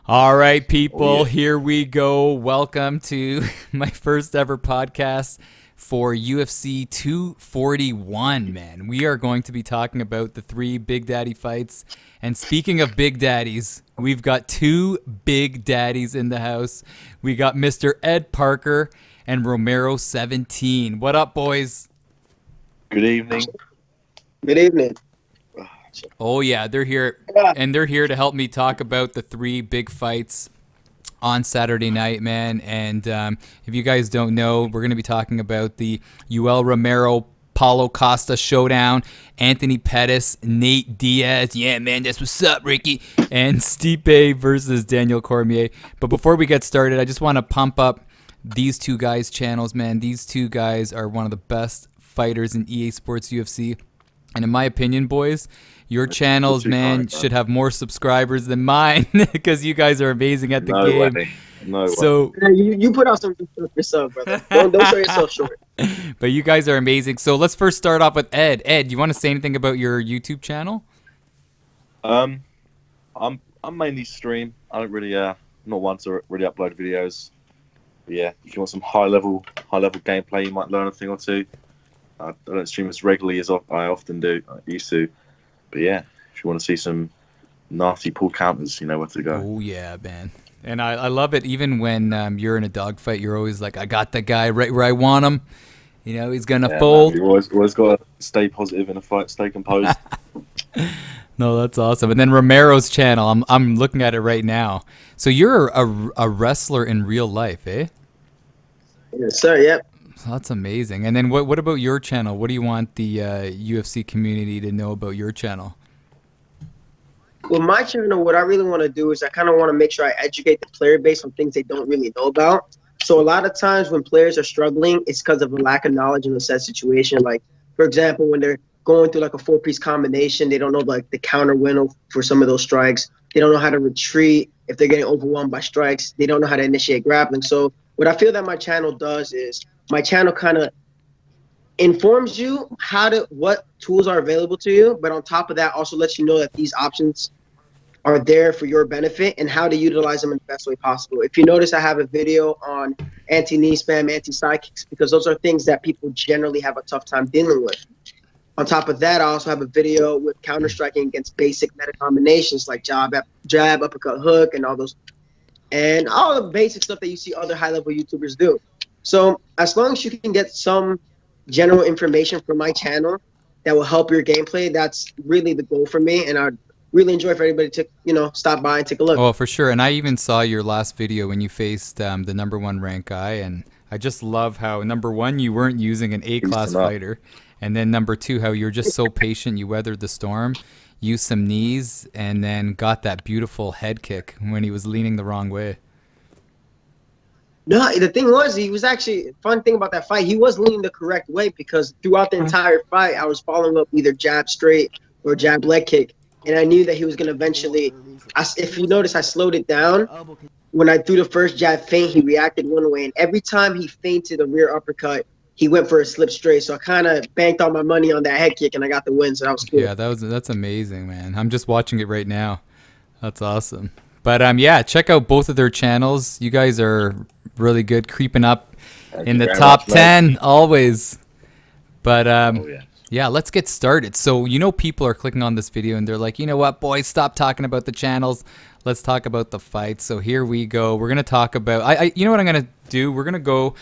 All right, people, here we go. Welcome to my first ever podcast for UFC 241, man. We are going to be talking about the 3 Big Daddy fights. And speaking of Big Daddies, we've got 2 Big Daddies in the house. We got Mr. Ed Parker and Romero17. What up, boys? Good evening. Good evening. Oh, yeah, they're here, and they're here to help me talk about the 3 big fights on Saturday night, man. And if you guys don't know, we're going to be talking about the Yoel Romero Paulo Costa showdown, Anthony Pettis, Nate Diaz, yeah, man, that's what's up, Ricky, and Stipe versus Daniel Cormier. But before we get started, I just want to pump up these 2 guys' channels, man. These 2 guys are one of the best fighters in EA Sports UFC. And in my opinion, boys, your channels, man, should have more subscribers than mine because you guys are amazing at the game. Way. No so way. You put out some good stuff yourself, brother. Don't show yourself short. But you guys are amazing. So let's first start off with Ed. Ed, you want to say anything about your YouTube channel? I'm mainly stream. I don't really not one to really upload videos. But yeah, if you want some high level gameplay, you might learn a thing or two. I don't stream as regularly as I often do. I used to. But yeah, if you want to see some nasty pull counters, you know where to go. Oh, yeah, man. And I love it. Even when you're in a dogfight, you're always like, I got the guy right where I want him. You know, he's going to fold. Man, you always got to stay positive in a fight, stay composed. No, that's awesome. And then Romero's channel, I'm looking at it right now. So you're a wrestler in real life, eh? Yes, sir, yep. That's amazing. And then what about your channel? What do you want the UFC community to know about your channel? Well, my channel, what I really want to do is I kind of want to make sure I educate the player base on things they don't really know about. So a lot of times when players are struggling, it's because of a lack of knowledge in a set situation. Like, for example, when they're going through like a 4-piece combination, they don't know like the counter window for some of those strikes. They don't know how to retreat if they're getting overwhelmed by strikes. They don't know how to initiate grappling. So what I feel that my channel does is my channel kind of informs you what tools are available to you, but on top of that also lets you know that these options are there for your benefit and how to utilize them in the best way possible. If you notice, I have a video on anti-knee spam, anti-side kicks, because those are things that people generally have a tough time dealing with. On top of that, I also have a video with counter-striking against basic meta combinations like jab, uppercut, hook, and all those, and all the basic stuff that you see other high-level YouTubers do. So as long as you can get some general information from my channel that will help your gameplay, that's really the goal for me. And I'd really enjoy for everybody to, stop by and take a look. Oh, for sure. And I even saw your last video when you faced the #1 ranked guy. And I just love how, #1, you weren't using an A-class fighter. And then #2, how you're just so patient. You weathered the storm, used some knees, and then got that beautiful head kick when he was leaning the wrong way. No, the thing was, he was actually, fun thing about that fight, he was leaning the correct way because throughout the entire fight, I was following up either jab straight or jab leg kick. And I knew that he was going to eventually, if you notice, I slowed it down. When I threw the first jab feint, he reacted one way. And every time he feinted a rear uppercut, he went for a slip straight. So I kind of banked all my money on that head kick and I got the win. So that was cool. Yeah, that's amazing, man. I'm just watching it right now. That's awesome. But yeah, check out both of their channels. You guys are really good, creeping up in the top 10 always. But yeah, let's get started. So people are clicking on this video and they're like, you know what, boys, stop talking about the channels. Let's talk about the fight. So here we go. We're gonna talk about. You know what I'm gonna do? We're gonna go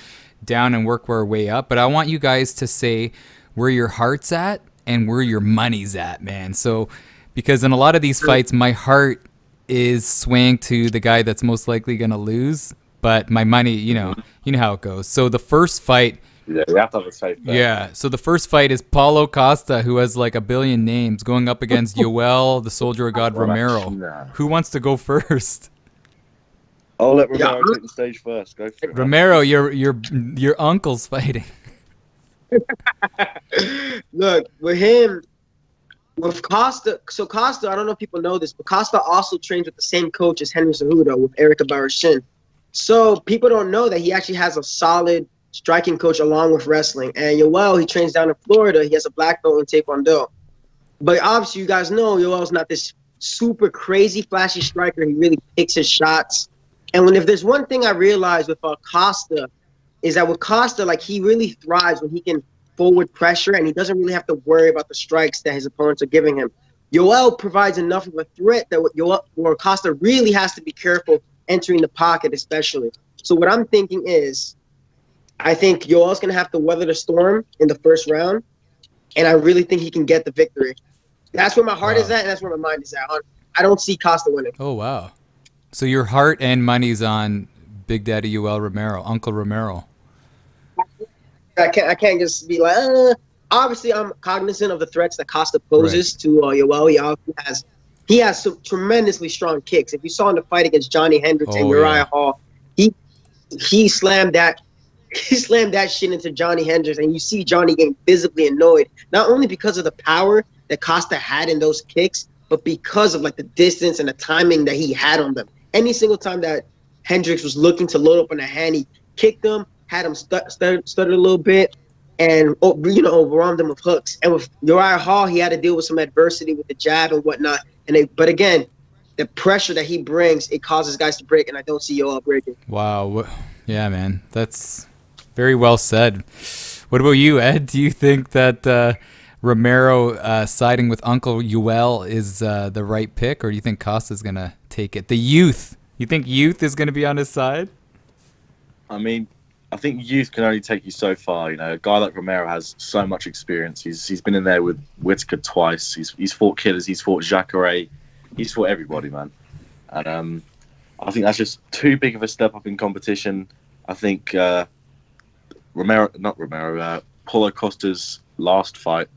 down and work our way up. But I want you guys to say where your heart's at and where your money's at, man. So because in a lot of these fights, my heart is swaying to the guy that's most likely gonna lose, but my money, you know how it goes. So the first fight, yeah, we have to have a safe bet. Yeah, so the first fight is Paulo Costa, who has like a billion names, going up against Yoel, the Soldier of God, Romero. Who wants to go first? I'll let Romero take the stage first. Go for it. Romero, your uncle's fighting. Look, with him, with Costa, so Costa, I don't know if people know this, but Costa also trains with the same coach as Henry Cejudo with Erica Barashin. So people don't know that he actually has a solid striking coach along with wrestling. And Yoel, he trains down in Florida. He has a black belt in Taekwondo. But obviously, you guys know Yoel's not this super crazy flashy striker. He really picks his shots. And if there's one thing I realized with Costa, is that with Costa, like, he really thrives when he can forward pressure and he doesn't really have to worry about the strikes that his opponents are giving him. Yoel provides enough of a threat that where Costa really has to be careful entering the pocket, especially. So what I'm thinking is, I think Yoel's going to have to weather the storm in the first round, and I really think he can get the victory. That's where my heart is at, and that's where my mind is at. I don't see Costa winning. Oh, wow. So your heart and money's on Big Daddy Yoel Romero, Uncle Romero. I can't just be like, obviously I'm cognizant of the threats that Costa poses to Yoel. He has some tremendously strong kicks. If you saw in the fight against Johnny Hendricks and Uriah Hall, he slammed that shit into Johnny Hendricks, and you see Johnny getting visibly annoyed, not only because of the power that Costa had in those kicks, but because of like the distance and the timing that he had on them. Any single time that Hendricks was looking to load up on a hand, he kicked him, had him stuttered a little bit, and overwhelmed him with hooks. And with Uriah Hall, he had to deal with some adversity with the jab and whatnot. But again, the pressure that he brings, it causes guys to break, and I don't see Yoel breaking. Wow. Yeah, man. That's very well said. What about you, Ed? Do you think that Romero siding with Uncle Yoel is the right pick, or do you think Costa's going to take it? The youth. You think youth is going to be on his side? I mean, I think youth can only take you so far. You know, a guy like Romero has so much experience. He's been in there with Whittaker twice. He's fought killers. He's fought Jacare. He's fought everybody, man. And I think that's just too big of a step up in competition. I think Paulo Costa's last fight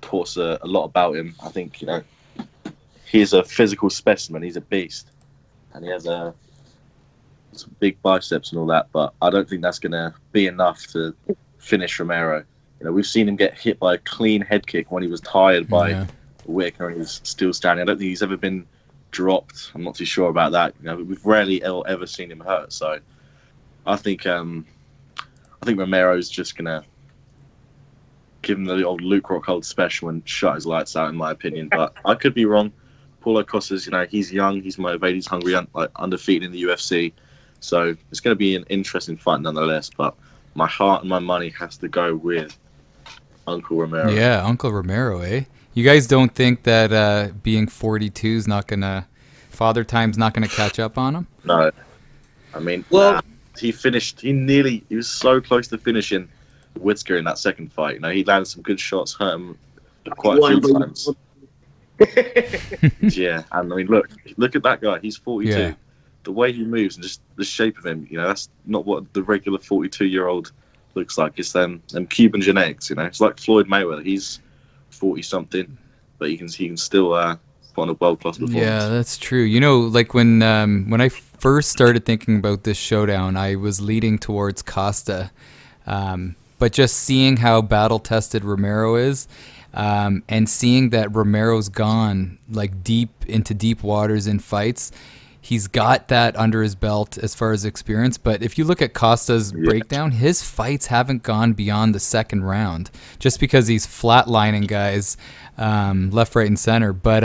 taught us a lot about him. I think, you know, he's a physical specimen. He's a beast, and he has some big biceps and all that. But I don't think that's going to be enough to finish Romero. You know, we've seen him get hit by a clean head kick when he was tired by Whittaker and he was still standing. I don't think he's ever been dropped. I'm not too sure about that. You know, we've rarely ever seen him hurt. So I think Romero's just going to give him the old Luke Rockhold special and shut his lights out, in my opinion. But I could be wrong. Paulo Costa's, you know, he's young, he's motivated, he's hungry, undefeated in the UFC. So it's going to be an interesting fight nonetheless. But my heart and my money has to go with Uncle Romero. Yeah, Uncle Romero, eh? You guys don't think that being 42 is not going to, Father Time's not going to catch up on him? No. I mean, he was so close to finishing Whittaker in that second fight. You know, he landed some good shots, hurt him quite a few times. Yeah, and I mean, look at that guy. He's 42. Yeah. The way he moves and just the shape of him, you know, that's not what the regular 42-year-old looks like. It's them Cuban genetics, you know. It's like Floyd Mayweather. He's 40-something, but he can still put on a world-class performance. Yeah, that's true. You know, like when I first started thinking about this showdown, I was leading towards Costa. But just seeing how battle-tested Romero is, and seeing that Romero's gone like deep into deep waters in fights, he's got that under his belt as far as experience. But if you look at Costa's breakdown, his fights haven't gone beyond the second round, just because he's flatlining guys left, right, and center. But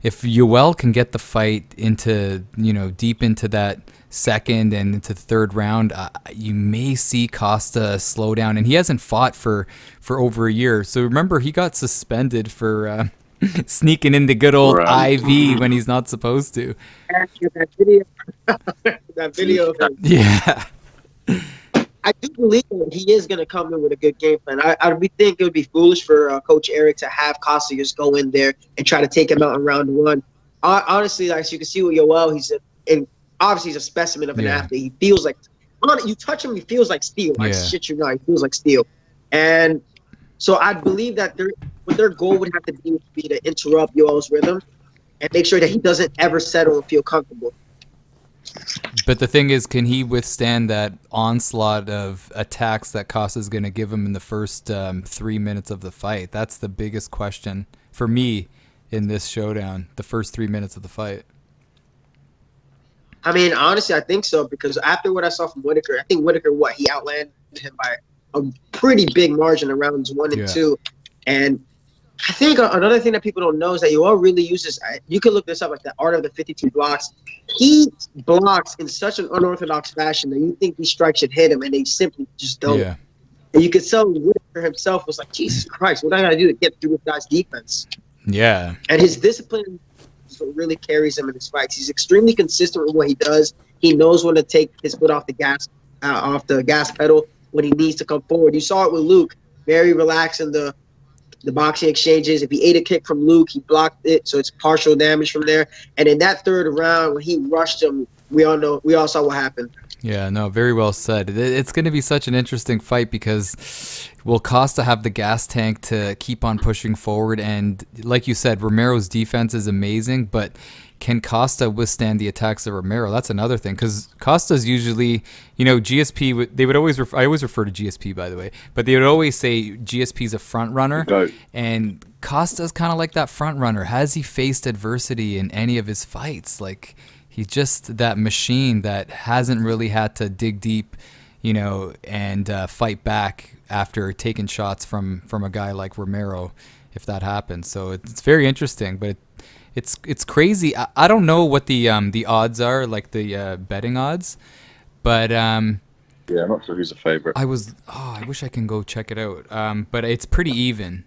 if Yoel can get the fight into, you know, deep into that second and into the third round, you may see Costa slow down. And he hasn't fought for over a year. So remember, he got suspended for sneaking into good old IV when he's not supposed to. That video. Yeah. I do believe that he is going to come in with a good game plan. I think it would be foolish for Coach Eric to have Costa just go in there and try to take him out in round one. Honestly, like, as you can see with Yoel, obviously he's a specimen of an athlete. He feels like, you touch him, he feels like steel. Like, shit, you know, he feels like steel. And so I believe that what their goal would have to be would be to interrupt Yoel's rhythm and make sure that he doesn't ever settle and feel comfortable. But the thing is, can he withstand that onslaught of attacks that Costa's going to give him in the first 3 minutes of the fight? That's the biggest question for me in this showdown, the first 3 minutes of the fight. I mean, honestly, I think so, because after what I saw from Whittaker, I think Whittaker, he outlanded him by a pretty big margin in rounds 1 and 2. And I think another thing that people don't know is that Yoel really uses. You can look this up, like the art of the 52 blocks. He blocks in such an unorthodox fashion that you think these strikes should hit him, and they simply just don't. Yeah. And you could tell Whitaker himself was like, Jesus Christ, what do I got to do to get through this guy's defense? Yeah. And his discipline is what really carries him in his fights. He's extremely consistent with what he does. He knows when to take his foot off the gas pedal when he needs to come forward. You saw it with Luke, very relaxed in the boxing exchanges. If he ate a kick from Luke, he blocked it, so it's partial damage from there. And in that third round, when he rushed him, we all saw what happened. Yeah, no, very well said. It's going to be such an interesting fight because will Costa have the gas tank to keep on pushing forward? And like you said, Romero's defense is amazing, but can Costa withstand the attacks of Romero? That's another thing, because Costa's usually, you know, GSP, they would always, I always refer to GSP, by the way, but they would always say GSP's a front runner, and Costa's kind of like that front runner. Has he faced adversity in any of his fights? Like, he's just that machine that hasn't really had to dig deep, you know, and fight back after taking shots from a guy like Romero, if that happens. So it's very interesting, but it's crazy. I don't know what the odds are, like the betting odds, but yeah, I'm not sure who's a favorite. I wish I can go check it out. But it's pretty even.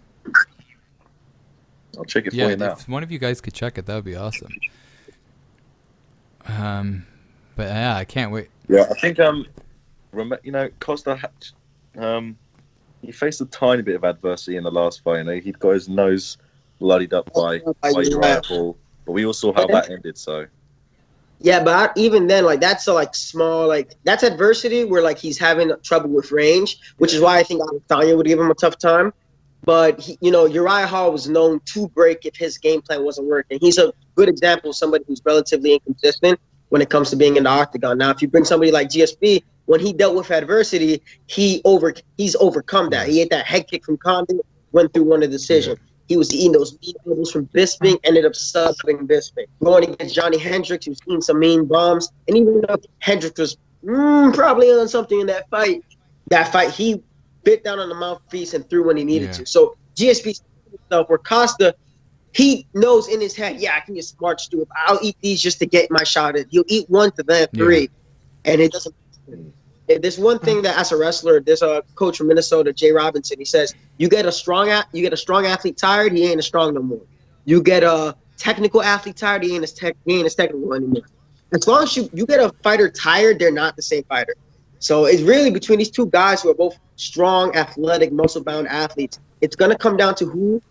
I'll check it for you now. If one of you guys could check it, that would be awesome. But yeah, I can't wait. Yeah, I think you know, Costa he faced a tiny bit of adversity in the last fight. You know, he'd got his nose bloodied up by Uriah Hall, but we all saw how that ended. So yeah, but even then, like, that's a small, that's adversity where he's having trouble with range, which is why I think Adesanya would give him a tough time. But you know, Uriah Hall was known to break if his game plan wasn't working. He's a good example of somebody who's relatively inconsistent when it comes to being in the octagon. Now, if you bring somebody like GSP, when he dealt with adversity, he's overcome that. He ate that head kick from Condit, went through one of the decisions. He was eating those mean elbows from Bisping, ended up subbing Bisping. Going against Johnny Hendricks, he was eating some mean bombs. And even though Hendricks was probably on something in that fight, he bit down on the mouthpiece and threw when he needed to. So GSP stuff where Costa, he knows in his head, I can just march through it. I'll eat these just to get my shot in. He'll eat one to then three, and it doesn't. There's one thing that as a wrestler, there's a coach from Minnesota, Jay Robinson. He says, you get a strong athlete tired, he ain't as strong no more. You get a technical athlete tired, he ain't as technical anymore. As long as you get a fighter tired, they're not the same fighter. So it's really between these two guys who are both strong, athletic, muscle-bound athletes. It's going to come down to who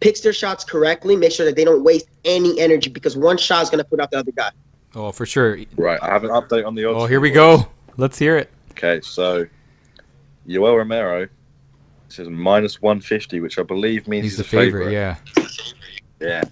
picks their shots correctly, make sure that they don't waste any energy, because one shot is going to put out the other guy. Oh, for sure. Right, I have an update on the odds. Oh, here we go. Let's hear it. Okay, so Yoel Romero says -150, which I believe means he's the favorite. Yeah.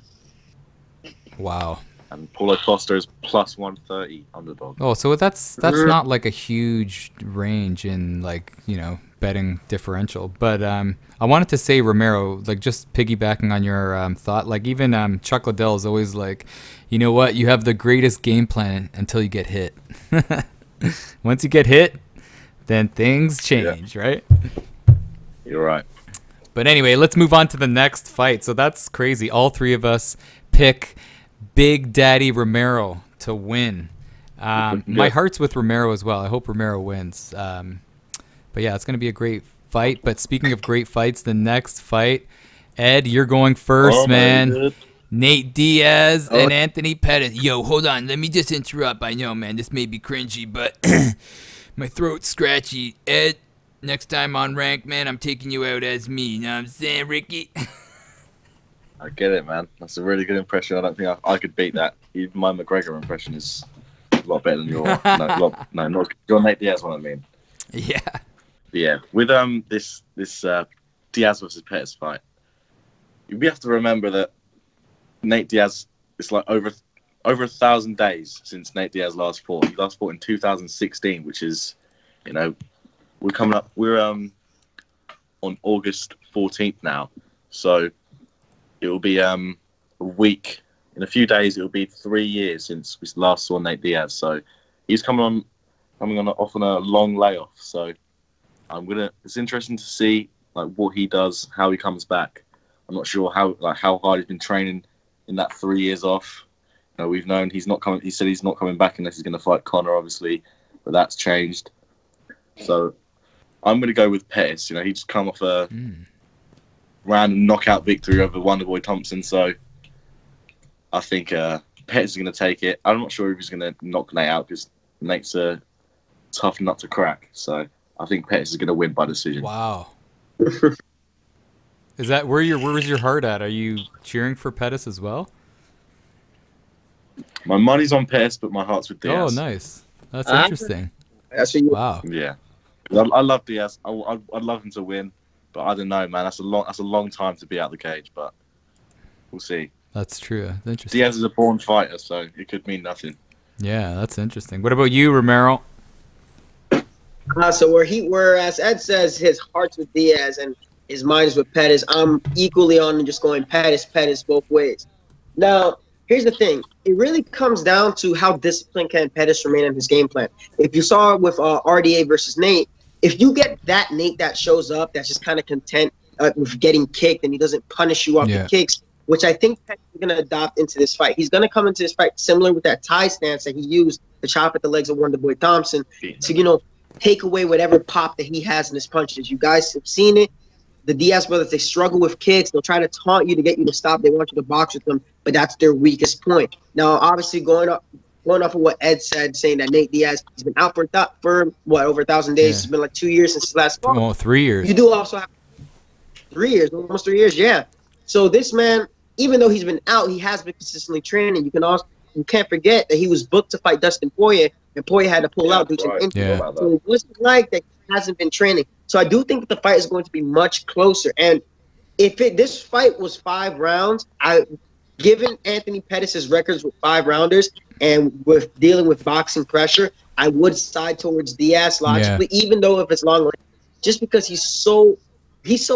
Wow. And Paulo Costa is +130 underdog. Oh, so that's not like a huge range in, you know, betting differential. But I wanted to say Romero, just piggybacking on your thought, even Chuck Liddell is always like, you know what, you have the greatest game plan until you get hit. Once you get hit, then things change, right? You're right. But anyway, let's move on to the next fight. So that's crazy. All three of us pick Big Daddy Romero to win. My heart's with Romero as well. I hope Romero wins. But yeah, it's going to be a great fight. But speaking of great fights, the next fight, Ed, you're going first, man. Nate Diaz and Anthony Pettis. Yo, hold on. Let me just interrupt. I know, man, this may be cringy, but my throat's scratchy. Ed, next time on Rank, man, I'm taking you out as me. You know what I'm saying, Ricky? I get it, man. That's a really good impression. I don't think I could beat that. Even my McGregor impression is a lot better than your... not your Nate Diaz one, I mean. Yeah. But yeah, with this Diaz versus Pettis fight, we have to remember that Nate Diaz, it's over 1,000 days since Nate Diaz last fought. He last fought in 2016, which is, you know, we're on August 14th now. So it will be a week. In a few days, it will be 3 years since we last saw Nate Diaz. So he's coming off on a long layoff. So it's interesting to see what he does, how he comes back. I'm not sure how hard he's been training in that 3 years off. You know, we've known he's not coming. He said he's not coming back unless he's going to fight Conor, obviously, but that's changed. So I'm going to go with Pettis. You know, he just come off a random knockout victory over Wonderboy Thompson. So I think Pettis is going to take it. I'm not sure if he's going to knock Nate out because Nate's a tough nut to crack. So I think Pettis is going to win by decision. Wow. Is that where was your heart at? Are you cheering for Pettis as well? My money's on Pettis, but my heart's with Diaz. Oh, nice. That's interesting. Wow. Yeah, I love Diaz. I'd love him to win, but I don't know, man. That's a long time to be out the cage, but we'll see. That's true. That's interesting. Diaz is a born fighter, so it could mean nothing. Yeah, that's interesting. What about you, Romero? So whereas Ed says his heart's with Diaz and his mind's with Pettis, I'm equally on just going Pettis both ways. Now, here's the thing. It really comes down to how disciplined can Pettis remain in his game plan. If you saw with RDA versus Nate, if you get that Nate that shows up, that's just kind of content with getting kicked and he doesn't punish you off the kicks, which I think Pettis is going to adopt into this fight. He's going to come into this fight similar with that tie stance that he used to chop at the legs of Wonderboy Thompson to, you know, take away whatever pop that he has in his punches. You guys have seen it. The Diaz brothers, they struggle with kicks. They'll try to taunt you to get you to stop. They want you to box with them, but that's their weakest point. Now, obviously, going off of what Ed said, saying that Nate Diaz, he's been out for what, over 1,000 days? It's been like 2 years since his last fight. Oh, 3 years. You do also have 3 years, almost 3 years, yeah. So this man, even though he's been out, he has been consistently training. You can't forget that he was booked to fight Dustin Poirier, and Poirier had to pull out due to an injury. So it wasn't like that he hasn't been training. So I do think that the fight is going to be much closer. And if this fight was 5 rounds, given Anthony Pettis' records with 5-rounders and with dealing with boxing pressure, I would side towards Diaz logically, even though if it's long, just because he's so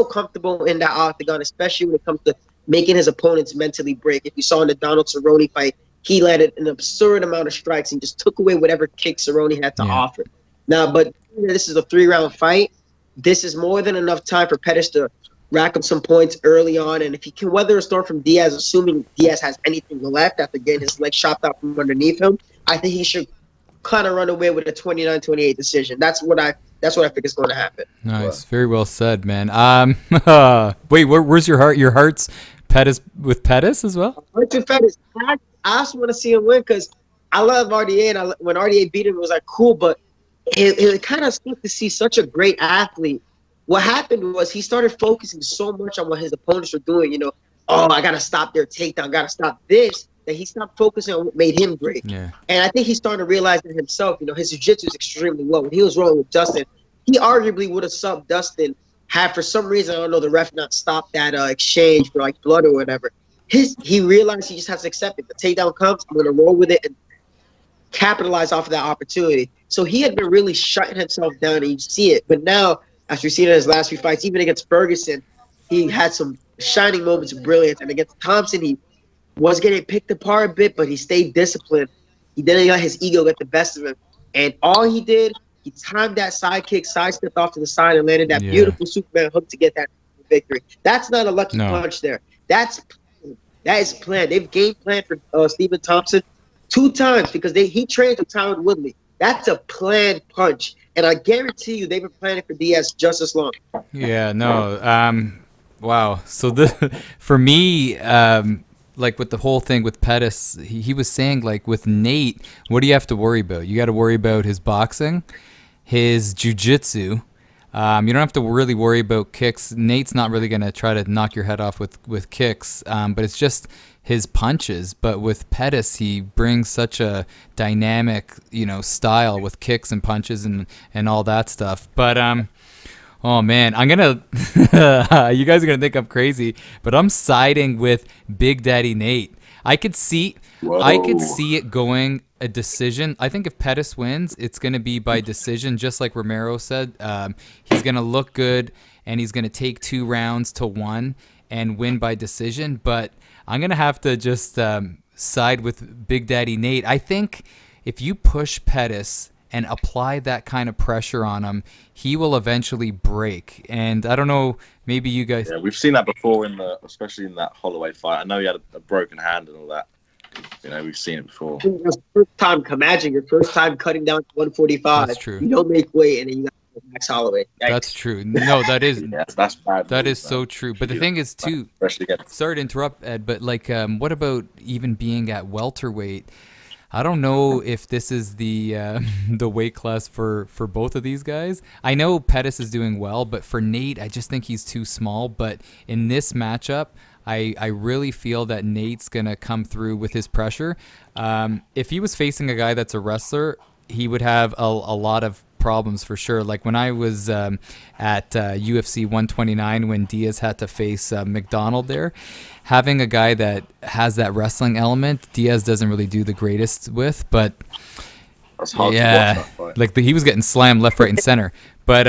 comfortable in that octagon, especially when it comes to making his opponents mentally break. If you saw in the Donald Cerrone fight, he landed an absurd amount of strikes and just took away whatever kick Cerrone had to offer. Now, but this is a 3-round fight. This is more than enough time for Pettis to rack up some points early on. And if he can weather a storm from Diaz, assuming Diaz has anything left after getting his leg chopped out from underneath him, I think he should kind of run away with a 29-28 decision. That's what I think is going to happen. Nice. Very well said, man. Wait, where's your heart? Your heart's Pettis with Pettis as well? With Pettis. I also want to see him win because I love RDA, and when RDA beat him, it was like cool, but it kind of sucked to see such a great athlete. What happened was he started focusing so much on what his opponents were doing. You know, I got to stop their takedown, got to stop this, that he stopped focusing on what made him great. Yeah. And I think he's starting to realize that himself. You know, his jiu-jitsu is extremely low. When he was rolling with Dustin, he arguably would have subbed Dustin had for some reason, I don't know, the ref not stopped that exchange for like blood or whatever. He realized he just has to accept it. The takedown comes, I'm going to roll with it and capitalize off of that opportunity. So he had been really shutting himself down, and you see it. But now, as we've seen in his last few fights, even against Ferguson, he had some shining moments of brilliance. And against Thompson, he was getting picked apart a bit, but he stayed disciplined. He didn't let his ego get the best of him. And all he did, he timed that side kick, sidestepped off to the side, and landed that beautiful Superman hook to get that victory. That's not a lucky punch there. That is planned. They've game planned for Stephen Thompson 2 times because he trained with Tyron Woodley. That's a planned punch. And I guarantee you they've been planning for Diaz just as long. Yeah, no. Wow. So for me, like with the whole thing with Pettis, he was saying like with Nate, what do you have to worry about? You got to worry about his boxing, his jiu-jitsu. You don't have to really worry about kicks. Nate's not really going to try to knock your head off with kicks, but it's just his punches. But with Pettis, he brings such a dynamic, style with kicks and punches and all that stuff. But oh man, I'm gonna you guys are gonna think I'm crazy, but I'm siding with Big Daddy Nate. I could see it going a decision. I think if Pettis wins, it's going to be by decision, just like Romero said. He's going to look good, and he's going to take 2 rounds to 1 and win by decision. But I'm going to have to just side with Big Daddy Nate. I think if you push Pettis and apply that kind of pressure on him, he will eventually break. And I don't know, maybe you guys... Yeah, we've seen that before, especially in that Holloway fight. I know he had a broken hand and all that. You know, we've seen it before. First time, imagine your first time cutting down to 145. That's true. You don't make weight, and then you got Max Holloway. Yikes. That's true. No, that is that's bad. That is so true. But the thing is, too, sorry to interrupt, Ed, but like, what about even being at welterweight? I don't know if this is the the weight class for both of these guys. I know Pettis is doing well, but for Nate, I just think he's too small. But in this matchup, I really feel that Nate's going to come through with his pressure. If he was facing a guy that's a wrestler, he would have a lot of problems for sure. Like when I was at UFC 129 when Diaz had to face McDonald there, having a guy that has that wrestling element, Diaz doesn't really do the greatest with, but that's hard to watch that fight. Like he was getting slammed left, right, and center. But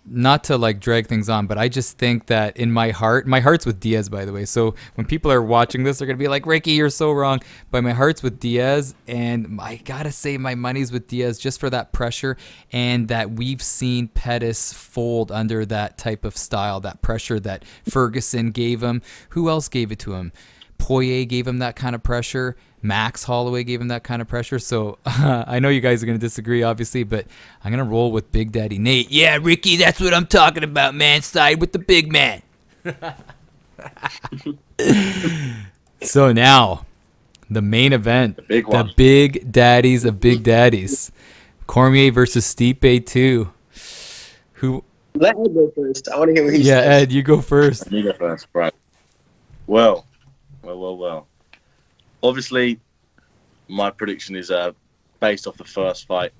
not to like drag things on, but I just think that in my heart's with Diaz, by the way. So when people are watching this, they're gonna be like, Ricky, you're so wrong. But my heart's with Diaz, and I gotta say my money's with Diaz just for that pressure, and that we've seen Pettis fold under that type of style, that pressure that Ferguson gave him. Who else gave it to him? Poirier gave him that kind of pressure. Max Holloway gave him that kind of pressure. So I know you guys are going to disagree, obviously, but I'm going to roll with Big Daddy Nate. Yeah, Ricky, that's what I'm talking about, man. Side with the big man. So now, the main event. The big one. The big daddies of big daddies. Cormier versus Stipe 2. Who? Let me go first. I want to hear what he says. Yeah, Ed, you go first. You go first, right. Well. Obviously, my prediction is based off the first fight.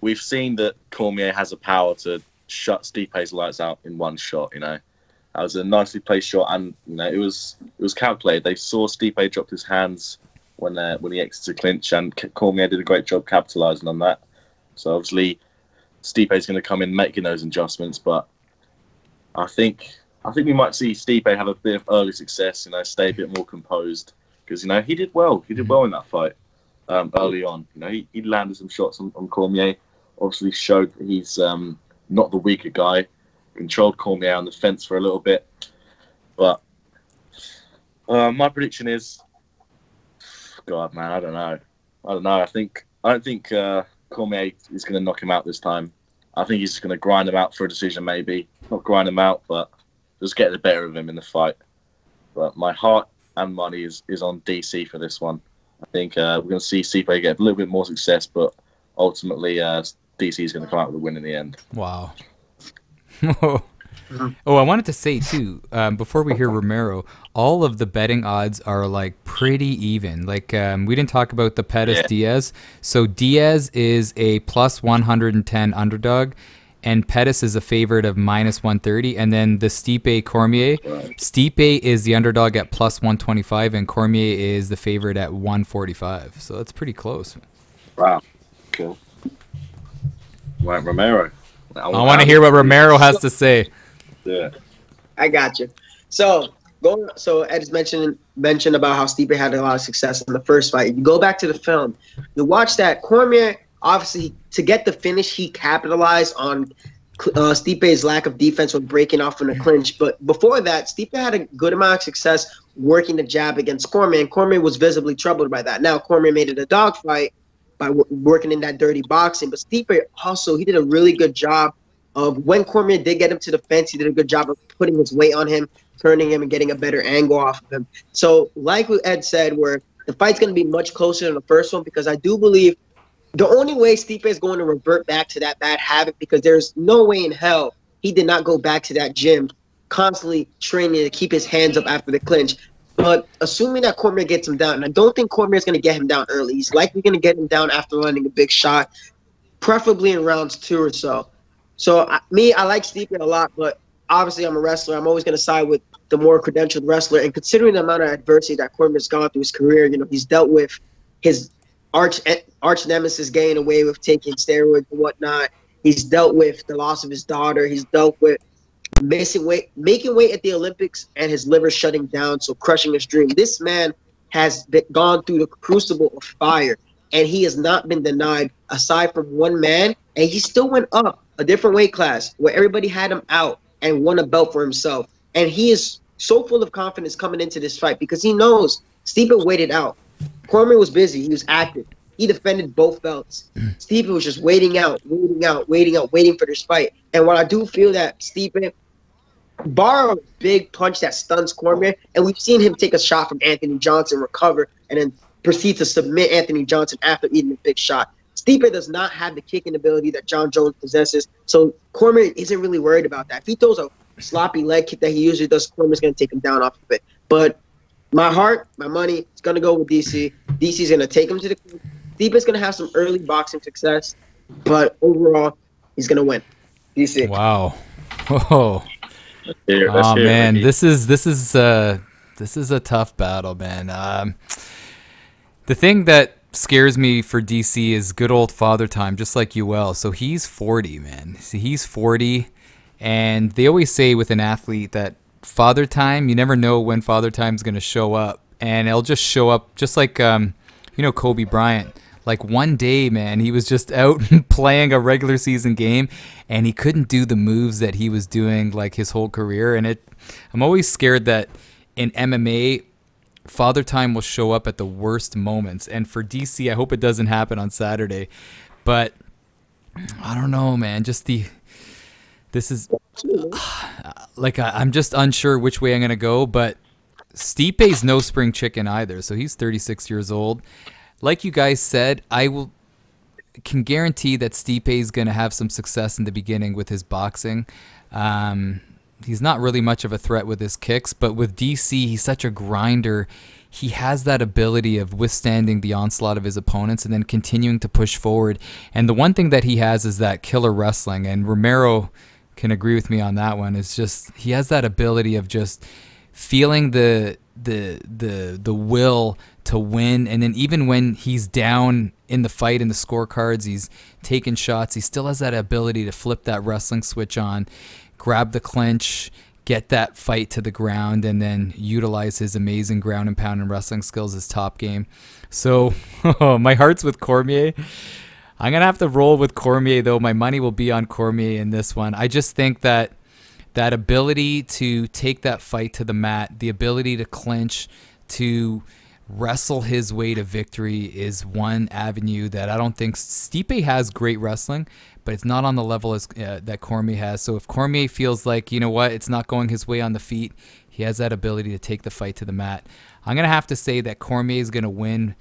We've seen that Cormier has the power to shut Stipe's lights out in one shot. You know, that was a nicely placed shot, and you know it was calculated. They saw Stipe drop his hands when he exited clinch, and Cormier did a great job capitalizing on that. So obviously, Stipe's going to come in making those adjustments, but I think we might see Stipe have a bit of early success. You know, stay a bit more composed. Because, you know, he did well. He did well in that fight early on. You know, he landed some shots on Cormier. Obviously showed that he's not the weaker guy. Controlled Cormier on the fence for a little bit. But my prediction is... God, man, I don't know. I don't think Cormier is going to knock him out this time. I think he's just going to grind him out for a decision, maybe. Not grind him out, but just get the better of him in the fight. But my heart and money is on DC for this one. I think we're going to see Stipe get a little bit more success, but ultimately DC is going to come out with a win in the end. Wow. Oh, I wanted to say too, before we hear Romero, all of the betting odds are like pretty even. Like we didn't talk about the Pettis Diaz. So Diaz is a plus 110 underdog, and Pettis is a favorite of minus 130. And then the Stipe Cormier, Stipe is the underdog at plus 125, and Cormier is the favorite at 145. So that's pretty close. Wow, cool. Right, Romero. I want to hear what Romero has to say. Yeah, I got you. So Ed's mentioned about how Stipe had a lot of success in the first fight. You go back to the film, you watch that Cormier. Obviously, to get the finish, he capitalized on Stipe's lack of defense with breaking off in the clinch. But before that, Stipe had a good amount of success working the jab against Cormier, and Cormier was visibly troubled by that. Now, Cormier made it a dogfight by working in that dirty boxing. But Stipe also, he did a really good job of when Cormier did get him to the fence, he did a good job of putting his weight on him, turning him, and getting a better angle off of him. So like what Ed said, where the fight's going to be much closer than the first one, because I do believe the only way Stipe is going to revert back to that bad habit, because there's no way in hell he did not go back to that gym constantly training to keep his hands up after the clinch. But assuming that Cormier gets him down, and I don't think Cormier is going to get him down early. He's likely going to get him down after landing a big shot, preferably in rounds 2 or so. So I like Stipe a lot, but obviously I'm a wrestler. I'm always going to side with the more credentialed wrestler. And considering the amount of adversity that Cormier's gone through his career, you know, he's dealt with his arch nemesis getting away with taking steroids and whatnot. He's dealt with the loss of his daughter. He's dealt with making weight at the Olympics and his liver shutting down, so crushing his dream. This man has gone through the crucible of fire, and he has not been denied aside from one man, and he still went up a different weight class where everybody had him out and won a belt for himself. And he is so full of confidence coming into this fight because he knows Stipe waited out. Cormier was busy. He was active. He defended both belts. Stipe was just waiting for this fight. And while I do feel that Stipe bar a big punch that stuns Cormier, and we've seen him take a shot from Anthony Johnson, recover, and then proceed to submit Anthony Johnson after eating a big shot. Stipe does not have the kicking ability that John Jones possesses, so Cormier isn't really worried about that. If he throws a sloppy leg kick that he usually does, Cormier's going to take him down off of it. But my heart, my money, is going to go with DC. DC's going to take him to the clinch. Stipe's going to have some early boxing success, but overall, he's going to win. DC. Wow. Oh. Oh man, this is a tough battle, man. The thing that scares me for DC is good old Father Time, just like UL. So he's 40, man. See, he's 40, and they always say with an athlete that Father Time, you never know when Father Time's gonna show up, and it'll just show up just like Kobe Bryant. Like one day, man, he was just out playing a regular season game, and he couldn't do the moves that he was doing like his whole career. And I'm always scared that in MMA, Father Time will show up at the worst moments. And for DC, I hope it doesn't happen on Saturday. But I don't know, man. I'm just unsure which way I'm gonna go. But Stipe's no spring chicken either, so he's 36 years old. Like you guys said, can guarantee that Stipe is going to have some success in the beginning with his boxing. He's not really much of a threat with his kicks, but with DC, he's such a grinder. He has that ability of withstanding the onslaught of his opponents and then continuing to push forward. And the one thing that he has is that killer wrestling, and Romero can agree with me on that one. It's just he has that ability of just feeling the will to win, and then even when he's down in the fight in the scorecards, he's taking shots, he still has that ability to flip that wrestling switch on, grab the clinch, get that fight to the ground, and then utilize his amazing ground and pound and wrestling skills as top game. So my heart's with Cormier. I'm gonna have to roll with Cormier, though. My money will be on Cormier in this one. I just think that ability to take that fight to the mat, the ability to clinch, to wrestle his way to victory is one avenue that I don't think Stipe has. Great wrestling, but it's not on the level as that Cormier has. So if Cormier feels like, you know what, it's not going his way on the feet, he has that ability to take the fight to the mat. I'm going to have to say that Cormier is going to win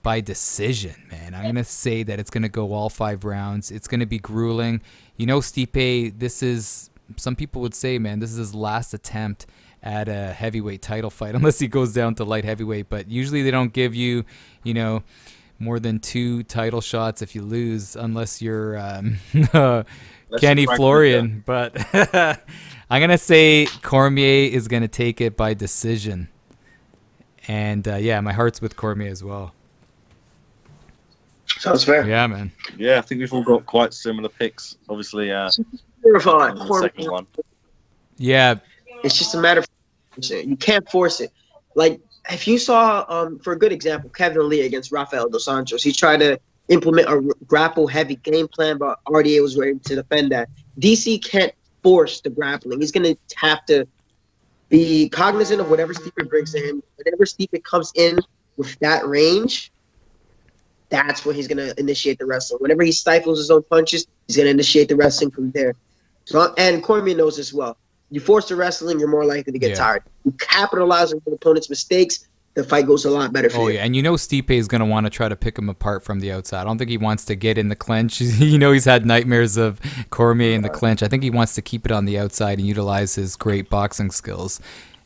by decision, man. I'm going to say that it's going to go all 5 rounds. It's going to be grueling. You know, Stipe, this is, some people would say, man, this is his last attempt at a heavyweight title fight, unless he goes down to light heavyweight. But usually they don't give you, more than 2 title shots if you lose, unless you're Kenny Florian. But I'm going to say Cormier is going to take it by decision. And, yeah, my heart's with Cormier as well. Sounds fair. Yeah, man. Yeah, I think we've all got quite similar picks. Obviously, the second one. Yeah. It's just a matter of you can't force it. Like, if you saw, for a good example, Kevin Lee against Rafael Dos Anjos, he tried to implement a grapple-heavy game plan, but RDA was ready to defend that. DC can't force the grappling. He's going to have to be cognizant of whatever Stipe brings to him. Whenever Stipe comes in with that range, that's when he's going to initiate the wrestling. Whenever he stifles his own punches, he's going to initiate the wrestling from there. So, and Cormier knows as well. You force the wrestling, you're more likely to get tired. You capitalize on the opponent's mistakes, the fight goes a lot better for you. Oh, yeah, and Stipe is going to want to try to pick him apart from the outside. I don't think he wants to get in the clinch. He's had nightmares of Cormier in the clinch. I think he wants to keep it on the outside and utilize his great boxing skills.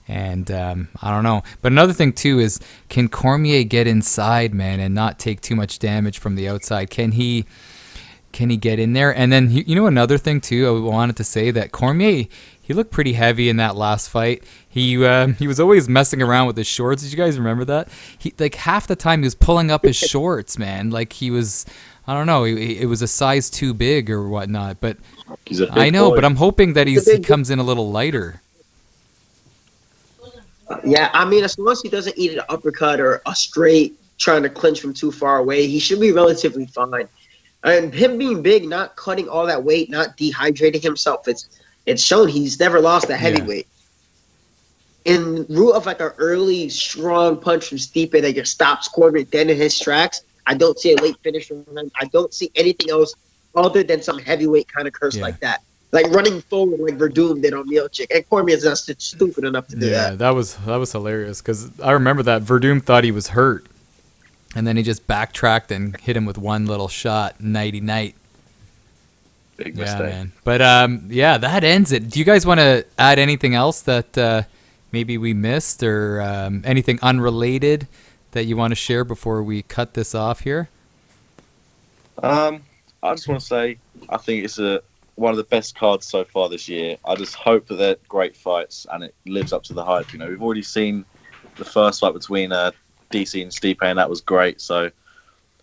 And I don't know. But another thing, too, is can Cormier get inside, man, and not take too much damage from the outside? Can he get in there? And then, another thing, too, I wanted to say that Cormier, he looked pretty heavy in that last fight. He was always messing around with his shorts. Did you guys remember that? He, like, half the time he was pulling up his shorts, man. Like he was, I don't know, it was a size too big or whatnot. But I know, but I'm hoping that he comes in a little lighter. Yeah, I mean, as long as he doesn't eat an uppercut or a straight trying to clinch from too far away, he should be relatively fine. And him being big, not cutting all that weight, not dehydrating himself, it's shown he's never lost a heavyweight. In route of like an early strong punch from Stipe that just stops Corbin dead in his tracks, I don't see a late finish from him. I don't see anything else other than some heavyweight kind of curse like that. Like running forward like Verdum did on Milchik. And Cormier is not stupid enough to do that. Yeah, that was hilarious because I remember that Verdum thought he was hurt. And then he just backtracked and hit him with one little shot. Nighty-night. Big mistake. Man. But, yeah, that ends it. Do you guys want to add anything else that maybe we missed or anything unrelated that you want to share before we cut this off here? I just want to say I think it's one of the best cards so far this year. I just hope that they're great fights and it lives up to the hype. You know, we've already seen the first fight between DC and Stipe, and that was great. So,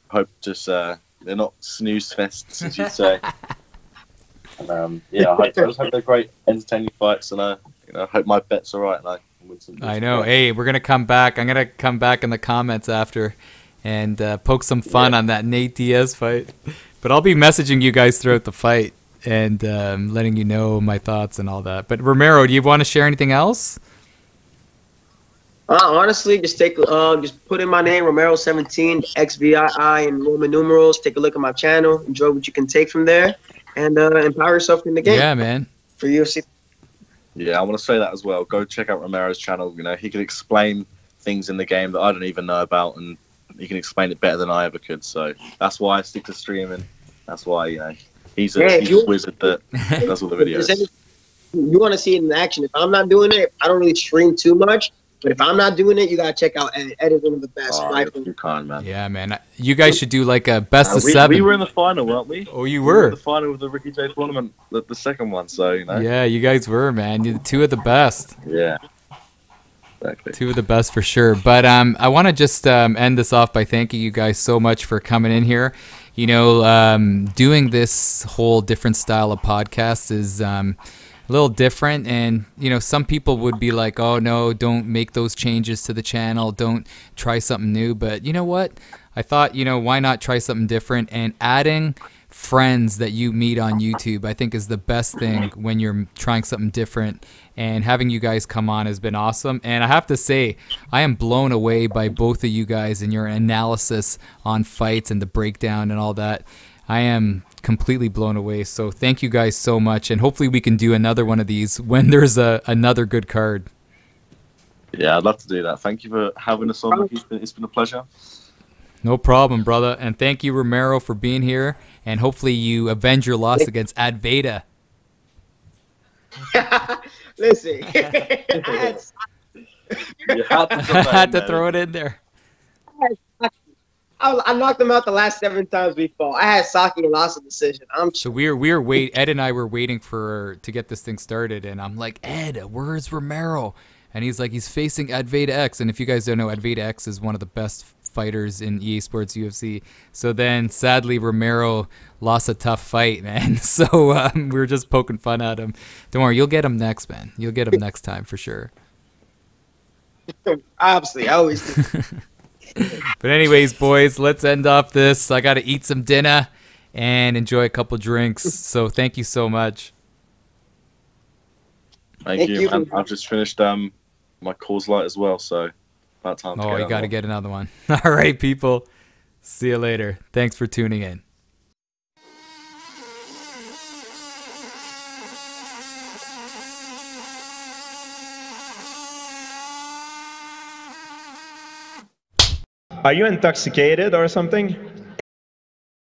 hope just they're not snooze fests, as you'd say. And, yeah, I just hope they're great, entertaining fights, and I hope my bet's all right. And I win some. I know. Hey, we're gonna come back. I'm gonna come back in the comments after, and poke some fun on that Nate Diaz fight. But I'll be messaging you guys throughout the fight and letting you know my thoughts and all that. But Romero, do you want to share anything else? Honestly, just put in my name, Romero17, XVii and Roman numerals. Take a look at my channel. Enjoy what you can take from there, and empower yourself in the game. Yeah, man. For UFC. Yeah, I want to say that as well. Go check out Romero's channel. You know, he can explain things in the game that I don't even know about, and he can explain it better than I ever could. So that's why I stick to streaming. That's why he's a wizard that does all the videos. You want to see it in action. If I'm not doing it, I don't really stream too much. But if I'm not doing it, you gotta check out Ed. Ed is one of the best. You're kind, man. Yeah, man. You guys should do like a best of 7. We were in the final, weren't we? Oh, you were? In the final of the Ricky J tournament, the second one. So Yeah, you guys were, man. You're 2 of the best. Yeah. Exactly. 2 of the best for sure. But I want to just end this off by thanking you guys so much for coming in here. You know, doing this whole different style of podcast is a little different, and you know, some people would be like, oh no, don't make those changes to the channel, don't try something new. But you know what, I thought, you know, why not try something different? And adding friends that you meet on YouTube, I think, is the best thing when you're trying something different. And having you guys come on has been awesome. And I have to say, I am blown away by both of you guys and your analysis on fights and the breakdown and all that. I am completely blown away. So thank you guys so much, and hopefully we can do another one of these when there's another good card. Yeah, I'd love to do that. Thank you for having us on. It's been a pleasure. No problem, brother. And thank you, Romero, for being here. And hopefully you avenge your loss against Advaita. Listen, you had to throw it in there. I knocked him out the last 7 times we fought. I had Saki and lost a decision. So we were Ed and I were waiting to get this thing started, and I'm like, Ed, where's Romero? And he's like, he's facing Advaita X. And if you guys don't know, Advaita X is one of the best fighters in EA Sports UFC. So then, sadly, Romero lost a tough fight, man. So we were just poking fun at him. Don't worry, you'll get him next, man. You'll get him next time for sure. Obviously, I always do. But anyways, boys, let's end off this. I got to eat some dinner and enjoy a couple drinks. So thank you so much. Thank you. I've just finished my Coors Light as well, so about time to get you got to get another one. All right, people. See you later. Thanks for tuning in. Are you intoxicated or something?